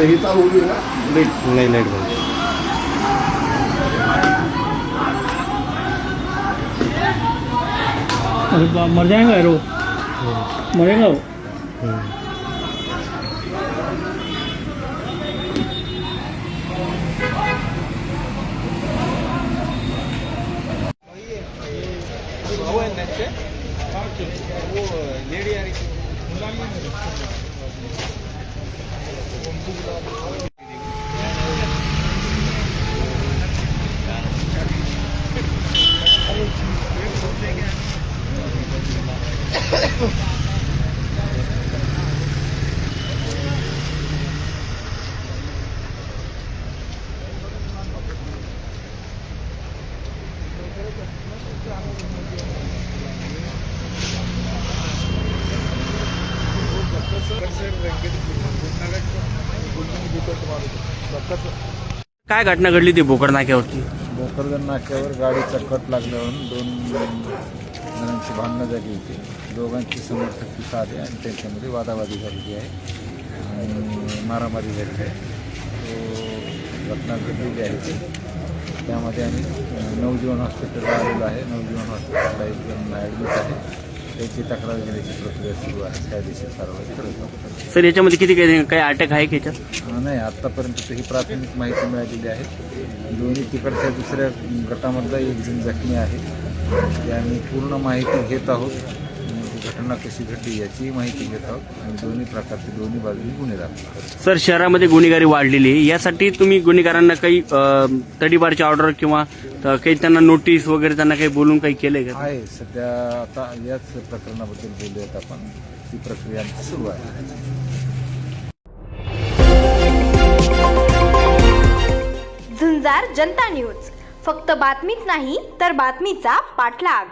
हे चालू होईल ना नहीं लाइट बंद। मर जाएगा हीरो, मरेगा वो। लेडी आ रही काय घटना घडली ती भोकर नाक्यावरती? भोकरदन नाक्यावर गाडीचा कट लागल्यावरून दोन जणांची भांडणं झाली होती. दोघांची समर्थक तिथं आले आणि त्यांच्यामध्ये वादावादी झालेली आहे आणि मारामारी झाली आहे. तो घटना घडलेली आहे ती. त्यामध्ये आम्ही नवजीवन हॉस्पिटलला आलेलो आहे. नवजीवन हॉस्पिटलला एक जण ॲडमिट आहे. त्याची तक्रार घेण्याची प्रक्रिया सुरू आहे. कायदेशीर कारवाई करत आहोत. सर याच्यामध्ये किती काही अटॅक आहे की याच्यात? नाही, आत्तापर्यंत ही प्राथमिक माहिती मिळालेली आहे. दोन्ही तिकडच्या दुसऱ्या गटामधला एक जण जखमी आहे. ते आम्ही पूर्ण माहिती घेत आहोत. घटना कशी घडली याची माहिती घेत आहोत आणि दोन्ही प्रकारचे दोन्ही बाजूनी गुन्हे दाखल करतो. सर शहरामध्ये गुन्हेगारी वाढलेली आहे, यासाठी तुम्ही गुन्हेगारांना काही तडीपारची ऑर्डर किंवा काही त्यांना नोटीस वगैरे त्यांना काही बोलून काही केलंय का? आहे सध्या आता याच प्रकरणाबद्दल बोलूयात आपण. ती प्रक्रिया आमची सुरू आहे. झुंजार जनता न्यूज, फक्त बातमीच नाही तर बातमीचा पाठलाग.